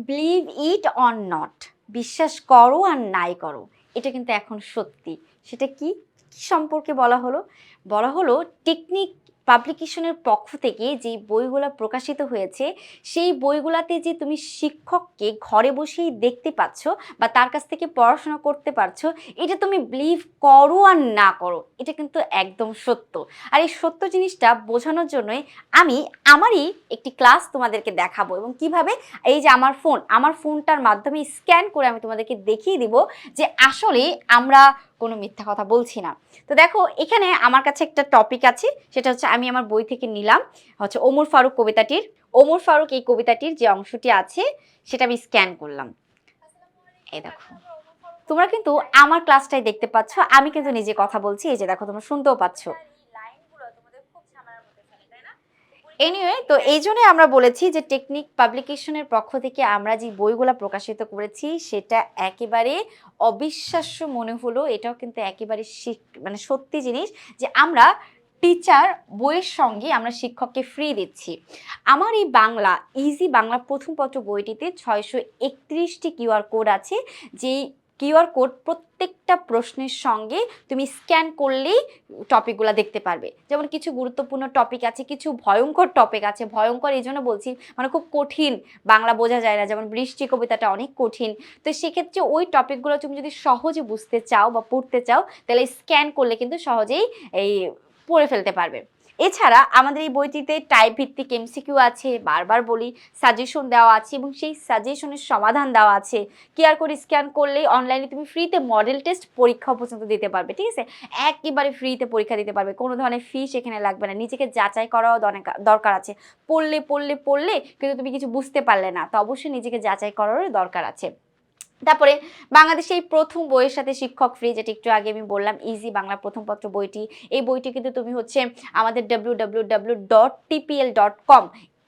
Believe it or not, বিশ্বাস করো আর নাই করো, এটা কিন্তু এখন সত্যি। সেটা কি কি সম্পর্কে বলা হলো টেকনিক পাবলিকেশনের পক্ষ থেকে যে বইগুলো প্রকাশিত হয়েছে সেই বইগুলাতে যে তুমি শিক্ষককে ঘরে বসেই দেখতে পাচ্ছ বা তার কাছ থেকে পড়াশোনা করতে পারছো, এটা তুমি বিলিভ করো আর না করো, এটা কিন্তু একদম সত্য। আর এই সত্য জিনিসটা বোঝানোর জন্যই আমি আমারই একটি ক্লাস তোমাদেরকে দেখাবো, এবং কিভাবে এই যে আমার ফোনটার মাধ্যমে স্ক্যান করে আমি তোমাদেরকে দেখিয়ে দিব যে আসলে আমরা কোনো মিথ্যা কথা বলছি না। তো দেখো, এখানে আমার কাছে একটা টপিক আছে, সেটা হচ্ছে আমি আমার বই থেকে নিলাম, হচ্ছে ওমর ফারুক কবিতাটির। ওমর ফারুক এই কবিতাটির যে অংশটি আছে সেটা আমি স্ক্যান করলাম। এই দেখো, তোমরা কিন্তু আমার ক্লাসটাই দেখতে পাচ্ছ, আমি কিন্তু নিজে কথা বলছি। এই যে দেখো, তোমরা শুনতেও পাচ্ছ। এনিওয়ে, তো এই জন্যই আমরা বলেছি যে টেকনিক পাবলিকেশনের পক্ষ থেকে আমরা যে বইগুলো প্রকাশিত করেছি সেটা একেবারে অবিশ্বাস্য মনে হলো। এটাও কিন্তু একেবারে মানে সত্যি জিনিস যে আমরা টিচার বইয়ের সঙ্গে আমরা শিক্ষককে ফ্রি দিচ্ছি। আমার এই বাংলা ইজি বাংলা প্রথম পত্র বইটিতে 631টি কিউআর কোড আছে, যেই কিউআর কোড প্রত্যেকটা প্রশ্নের সঙ্গে তুমি স্ক্যান করলেই টপিকগুলো দেখতে পারবে। যেমন কিছু গুরুত্বপূর্ণ টপিক আছে, কিছু ভয়ঙ্কর টপিক আছে। ভয়ঙ্কর এই জন্য বলছি, মানে খুব কঠিন, বাংলা বোঝা যায় না, যেমন বৃষ্টি কবিতাটা অনেক কঠিন। তো সেক্ষেত্রে ওই টপিকগুলো তুমি যদি সহজে বুঝতে চাও বা পড়তে চাও, তাহলে স্ক্যান করলে কিন্তু সহজেই এই পড়ে ফেলতে পারবে। এছাড়া আমাদের এই বইটিতে টাইপ ভিত্তিক এমসিকিউ আছে, বারবার বলি, সাজেশন দেওয়া আছে এবং সেই সাজেশনের সমাধান দেওয়া আছে। কিউআর কোড স্ক্যান করলেই অনলাইনে তুমি ফ্রিতে মডেল টেস্ট পরীক্ষা পর্যন্ত দিতে পারবে। ঠিক আছে, একেবারে ফ্রিতে পরীক্ষা দিতে পারবে, কোনো ধরনের ফি সেখানে লাগবে না। নিজেকে যাচাই করাও দরকার আছে। পড়লে কিন্তু তুমি কিছু বুঝতে পারলে না, তো অবশ্যই নিজেকে যাচাই করারও দরকার আছে। তারপরে বাংলাদেশে এই প্রথম বইয়ের সাথে শিক্ষক ফ্রি, যেটা একটু আগে আমি বললাম, ইজি বাংলা প্রথম পত্র বইটি। এই বইটি কিন্তু তুমি হচ্ছে আমাদের www.tpl.com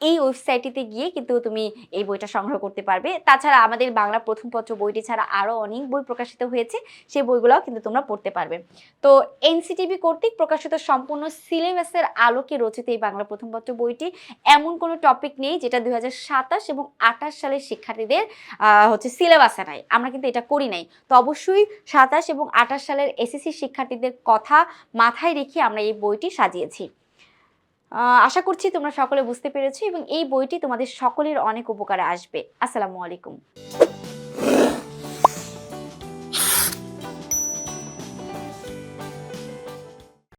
এই ওয়েবসাইটটিতে গিয়ে কিন্তু তুমি এই বইটা সংগ্রহ করতে পারবে। তাছাড়া আমাদের বাংলা প্রথম পত্র বইটি ছাড়া আরও অনেক বই প্রকাশিত হয়েছে, সেই বইগুলোও কিন্তু তোমরা পড়তে পারবে। তো এনসিটিবি কর্তৃক প্রকাশিত সম্পূর্ণ সিলেবাসের আলোকে রচিত এই বাংলা প্রথম পত্র বইটি, এমন কোনো টপিক নেই যেটা 2027 এবং 28 সালের শিক্ষার্থীদের হচ্ছে সিলেবাসে নাই। আমরা কিন্তু এটা করি নাই। তো অবশ্যই 27 এবং 28 সালের এসএসসি শিক্ষার্থীদের কথা মাথায় রেখে আমরা এই বইটি সাজিয়েছি। আশা করছি তোমরা সকলে বুঝতে পেরেছো এবং এই বইটি তোমাদের সকলের অনেক উপকারে আসবে। আসসালামু আলাইকুম।